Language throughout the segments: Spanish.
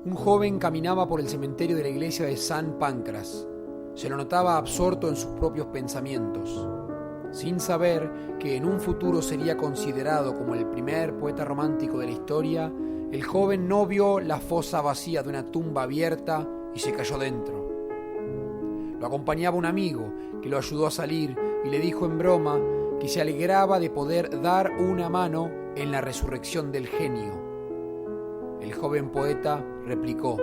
Un joven caminaba por el cementerio de la iglesia de San Pancras. Se lo notaba absorto en sus propios pensamientos, sin saber que en un futuro sería considerado como el primer poeta romántico de la historia. El joven no vio la fosa vacía de una tumba abierta y se cayó dentro. Lo acompañaba un amigo que lo ayudó a salir y le dijo en broma que se alegraba de poder dar una mano en la resurrección del genio. El joven poeta replicó: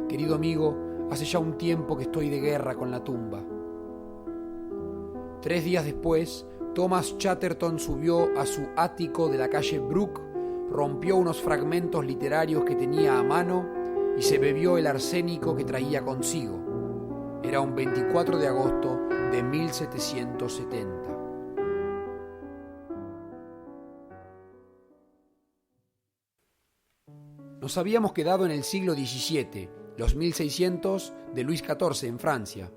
«Querido amigo, hace ya un tiempo que estoy de guerra con la tumba». 3 días después, Thomas Chatterton subió a su ático de la calle Brook, rompió unos fragmentos literarios que tenía a mano y se bebió el arsénico que traía consigo. Era un 24 de agosto de 1770. Nos habíamos quedado en el siglo XVII, los 1600 de Luis XIV en Francia.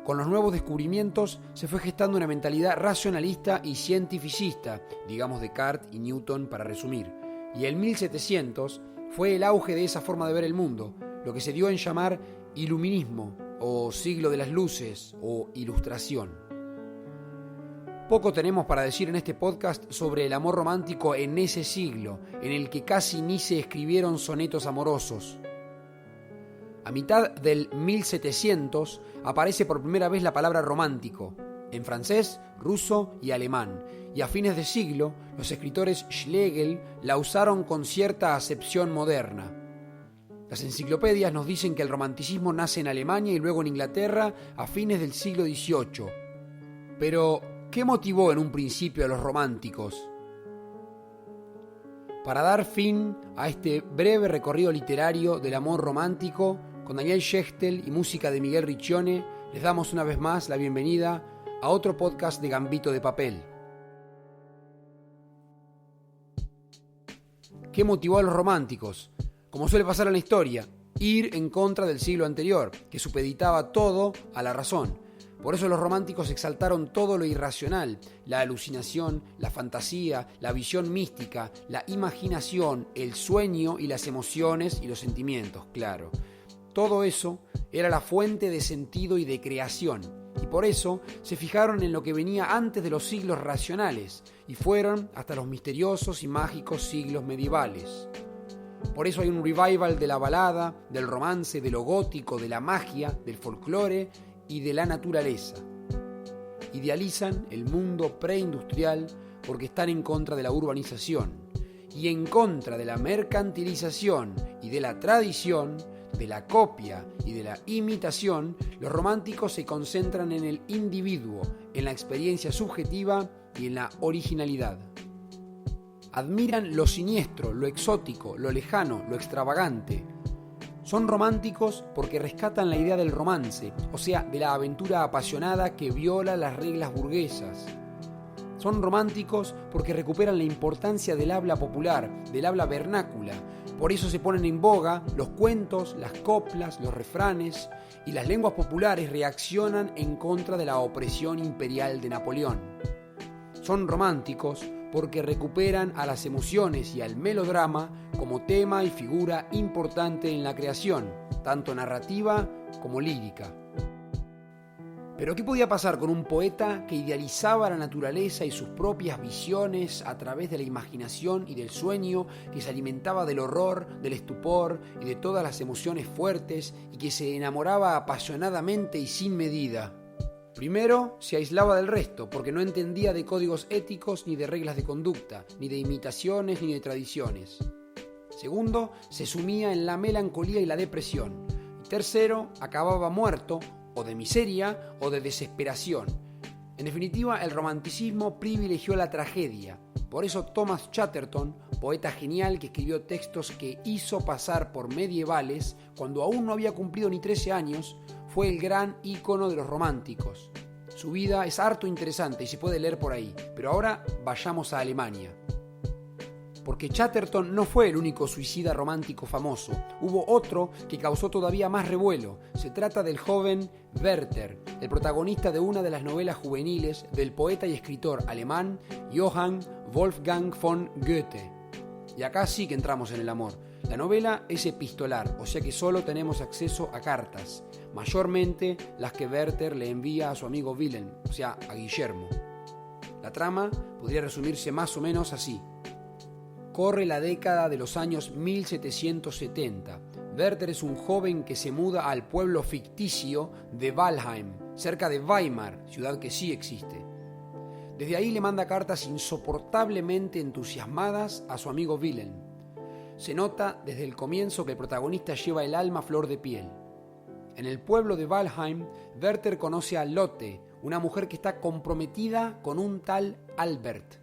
Con los nuevos descubrimientos se fue gestando una mentalidad racionalista y cientificista, digamos Descartes y Newton para resumir. Y el 1700 fue el auge de esa forma de ver el mundo, lo que se dio en llamar iluminismo, o siglo de las luces, o ilustración. Poco tenemos para decir en este podcast sobre el amor romántico en ese siglo, en el que casi ni se escribieron sonetos amorosos. A mitad del 1700 aparece por primera vez la palabra romántico, en francés, ruso y alemán, y a fines de siglo los escritores Schlegel la usaron con cierta acepción moderna. Las enciclopedias nos dicen que el romanticismo nace en Alemania y luego en Inglaterra a fines del siglo XVIII. Pero, ¿qué motivó en un principio a los románticos? Para dar fin a este breve recorrido literario del amor romántico, con Daniel Schechtel y música de Miguel Riccione, les damos una vez más la bienvenida a otro podcast de Gambito de Papel. ¿Qué motivó a los románticos? Como suele pasar en la historia, ir en contra del siglo anterior, que supeditaba todo a la razón. Por eso los románticos exaltaron todo lo irracional, la alucinación, la fantasía, la visión mística, la imaginación, el sueño y las emociones y los sentimientos, claro. Todo eso era la fuente de sentido y de creación, y por eso se fijaron en lo que venía antes de los siglos racionales, y fueron hasta los misteriosos y mágicos siglos medievales. Por eso hay un revival de la balada, del romance, de lo gótico, de la magia, del folclore y de la naturaleza. Idealizan el mundo preindustrial porque están en contra de la urbanización y en contra de la mercantilización y de la tradición, de la copia y de la imitación. Los románticos se concentran en el individuo, en la experiencia subjetiva y en la originalidad. Admiran lo siniestro, lo exótico, lo lejano, lo extravagante. Son románticos porque rescatan la idea del romance, o sea, de la aventura apasionada que viola las reglas burguesas. Son románticos porque recuperan la importancia del habla popular, del habla vernácula. Por eso se ponen en boga los cuentos, las coplas, los refranes, y las lenguas populares reaccionan en contra de la opresión imperial de Napoleón. Son románticos porque recuperan a las emociones y al melodrama como tema y figura importante en la creación, tanto narrativa como lírica. Pero ¿qué podía pasar con un poeta que idealizaba la naturaleza y sus propias visiones a través de la imaginación y del sueño, que se alimentaba del horror, del estupor y de todas las emociones fuertes y que se enamoraba apasionadamente y sin medida? Primero, se aislaba del resto porque no entendía de códigos éticos ni de reglas de conducta, ni de imitaciones ni de tradiciones. Segundo, se sumía en la melancolía y la depresión. Y tercero, acababa muerto o de miseria o de desesperación. En definitiva, el romanticismo privilegió la tragedia. Por eso Thomas Chatterton, poeta genial que escribió textos que hizo pasar por medievales cuando aún no había cumplido ni 13 años, fue el gran ícono de los románticos. Su vida es harto interesante y se puede leer por ahí, pero ahora vayamos a Alemania. Porque Chatterton no fue el único suicida romántico famoso. Hubo otro que causó todavía más revuelo. Se trata del joven Werther, el protagonista de una de las novelas juveniles del poeta y escritor alemán Johann Wolfgang von Goethe. Y acá sí que entramos en el amor. La novela es epistolar, o sea que solo tenemos acceso a cartas, mayormente las que Werther le envía a su amigo Wilhelm, o sea, a Guillermo. La trama podría resumirse más o menos así. Corre la década de los años 1770. Werther es un joven que se muda al pueblo ficticio de Walheim, cerca de Weimar, ciudad que sí existe. Desde ahí le manda cartas insoportablemente entusiasmadas a su amigo Wilhelm. Se nota desde el comienzo que el protagonista lleva el alma a flor de piel. En el pueblo de Walheim, Werther conoce a Lotte, una mujer que está comprometida con un tal Albert.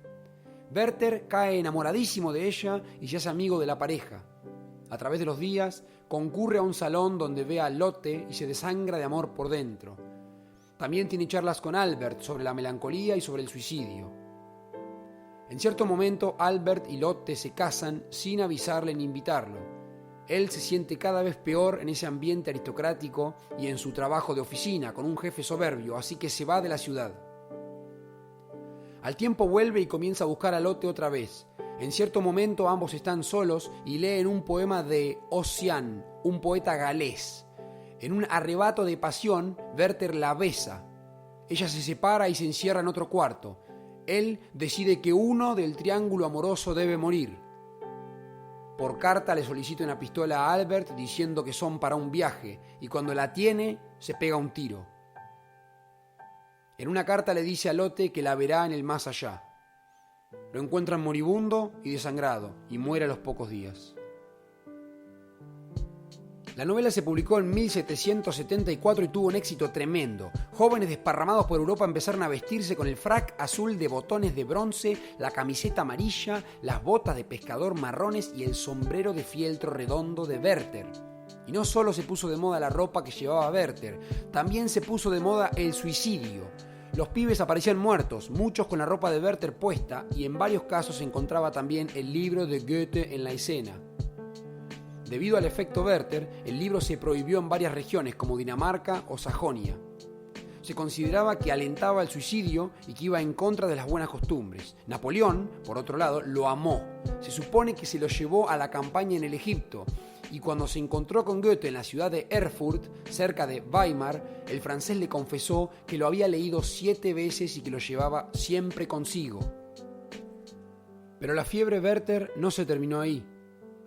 Werther cae enamoradísimo de ella y se hace amigo de la pareja. A través de los días, concurre a un salón donde ve a Lotte y se desangra de amor por dentro. También tiene charlas con Albert sobre la melancolía y sobre el suicidio. En cierto momento, Albert y Lotte se casan sin avisarle ni invitarlo. Él se siente cada vez peor en ese ambiente aristocrático y en su trabajo de oficina con un jefe soberbio, así que se va de la ciudad. Al tiempo vuelve y comienza a buscar a Lotte otra vez. En cierto momento ambos están solos y leen un poema de Ossian, un poeta galés. En un arrebato de pasión, Werther la besa. Ella se separa y se encierra en otro cuarto. Él decide que uno del triángulo amoroso debe morir. Por carta le solicita una pistola a Albert diciendo que son para un viaje, y cuando la tiene, se pega un tiro. En una carta le dice a Lotte que la verá en el más allá. Lo encuentran moribundo y desangrado, y muere a los pocos días. La novela se publicó en 1774 y tuvo un éxito tremendo. Jóvenes desparramados por Europa empezaron a vestirse con el frac azul de botones de bronce, la camiseta amarilla, las botas de pescador marrones y el sombrero de fieltro redondo de Werther. Y no solo se puso de moda la ropa que llevaba Werther, también se puso de moda el suicidio. Los pibes aparecían muertos, muchos con la ropa de Werther puesta, y en varios casos se encontraba también el libro de Goethe en la escena. Debido al efecto Werther, el libro se prohibió en varias regiones como Dinamarca o Sajonia. Se consideraba que alentaba el suicidio y que iba en contra de las buenas costumbres. Napoleón, por otro lado, lo amó. Se supone que se lo llevó a la campaña en el Egipto, y cuando se encontró con Goethe en la ciudad de Erfurt, cerca de Weimar, el francés le confesó que lo había leído 7 veces y que lo llevaba siempre consigo. Pero la fiebre Werther no se terminó ahí.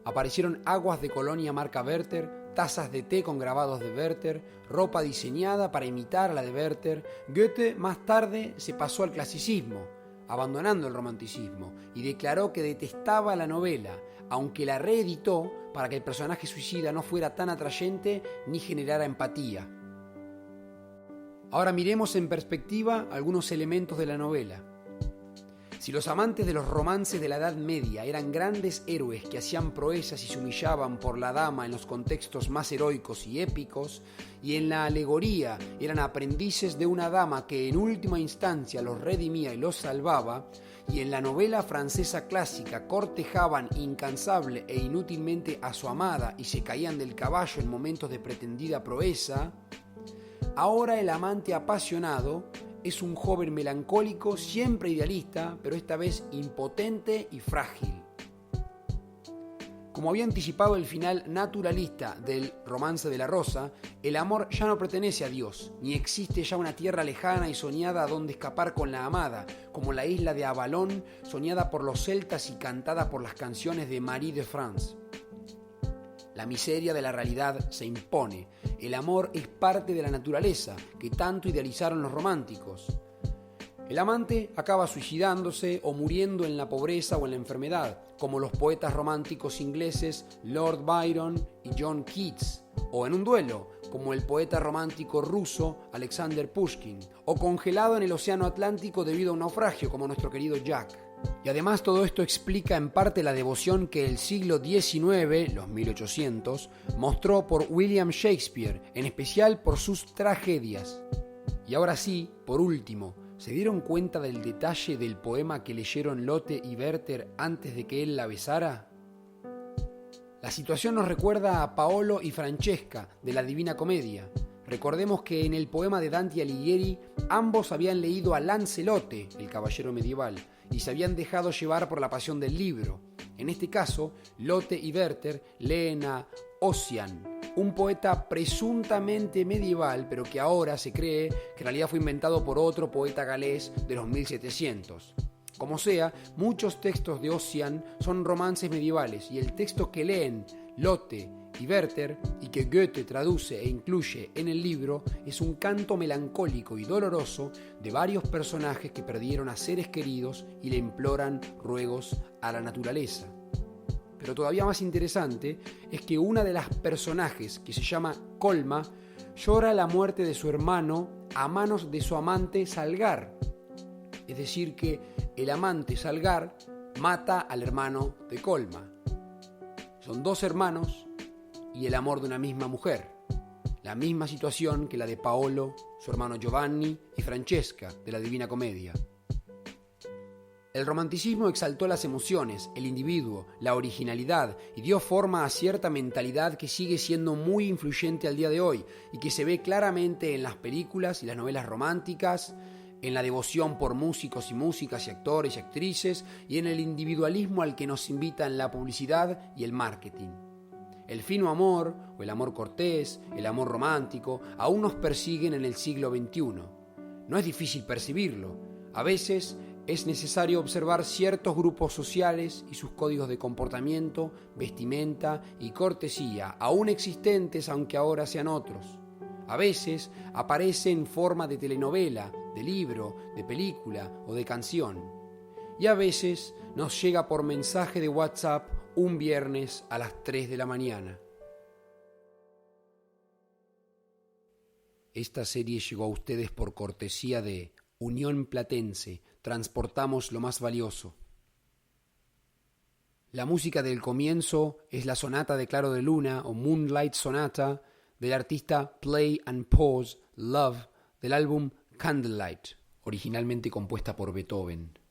Aparecieron aguas de colonia marca Werther, tazas de té con grabados de Werther, ropa diseñada para imitar a la de Werther. Goethe más tarde se pasó al clasicismo, abandonando el romanticismo, y declaró que detestaba la novela, aunque la reeditó para que el personaje suicida no fuera tan atrayente ni generara empatía. Ahora miremos en perspectiva algunos elementos de la novela. Si los amantes de los romances de la Edad Media eran grandes héroes que hacían proezas y se humillaban por la dama en los contextos más heroicos y épicos, y en la alegoría eran aprendices de una dama que en última instancia los redimía y los salvaba, y en la novela francesa clásica cortejaban incansable e inútilmente a su amada y se caían del caballo en momentos de pretendida proeza, ahora el amante apasionado es un joven melancólico, siempre idealista, pero esta vez impotente y frágil. Como había anticipado el final naturalista del Romance de la Rosa, el amor ya no pertenece a Dios, ni existe ya una tierra lejana y soñada a donde escapar con la amada, como la isla de Avalon, soñada por los celtas y cantada por las canciones de Marie de France. La miseria de la realidad se impone. El amor es parte de la naturaleza, que tanto idealizaron los románticos. El amante acaba suicidándose o muriendo en la pobreza o en la enfermedad, como los poetas románticos ingleses Lord Byron y John Keats, o en un duelo, como el poeta romántico ruso Alexander Pushkin, o congelado en el océano Atlántico debido a un naufragio, como nuestro querido Jack. Y además todo esto explica en parte la devoción que el siglo XIX, los 1800, mostró por William Shakespeare, en especial por sus tragedias. Y ahora sí, por último, ¿se dieron cuenta del detalle del poema que leyeron Lotte y Werther antes de que él la besara? La situación nos recuerda a Paolo y Francesca de la Divina Comedia. Recordemos que en el poema de Dante Alighieri ambos habían leído a Lancelote, el caballero medieval, y se habían dejado llevar por la pasión del libro. En este caso, Lotte y Werther leen a Ossian, un poeta presuntamente medieval, pero que ahora se cree que en realidad fue inventado por otro poeta galés de los 1700. Como sea, muchos textos de Ossian son romances medievales y el texto que leen Lotte y Werther, y que Goethe traduce e incluye en el libro, es un canto melancólico y doloroso de varios personajes que perdieron a seres queridos y le imploran ruegos a la naturaleza. Pero todavía más interesante es que una de las personajes, que se llama Colma, llora la muerte de su hermano a manos de su amante Salgar. Es decir, que el amante Salgar mata al hermano de Colma. Son dos hermanos y el amor de una misma mujer. La misma situación que la de Paolo, su hermano Giovanni y Francesca de la Divina Comedia. El romanticismo exaltó las emociones, el individuo, la originalidad y dio forma a cierta mentalidad que sigue siendo muy influyente al día de hoy y que se ve claramente en las películas y las novelas románticas, en la devoción por músicos y músicas y actores y actrices y en el individualismo al que nos invitan la publicidad y el marketing. El fino amor, o el amor cortés, el amor romántico, aún nos persiguen en el siglo XXI. No es difícil percibirlo. A veces es necesario observar ciertos grupos sociales y sus códigos de comportamiento, vestimenta y cortesía, aún existentes aunque ahora sean otros. A veces aparece en forma de telenovela, de libro, de película o de canción. Y a veces nos llega por mensaje de WhatsApp un viernes a las 3 de la mañana. Esta serie llegó a ustedes por cortesía de Unión Platense. Transportamos lo más valioso. La música del comienzo es la sonata de Claro de Luna o Moonlight Sonata del artista Play and Pause Love del álbum Candlelight, originalmente compuesta por Beethoven.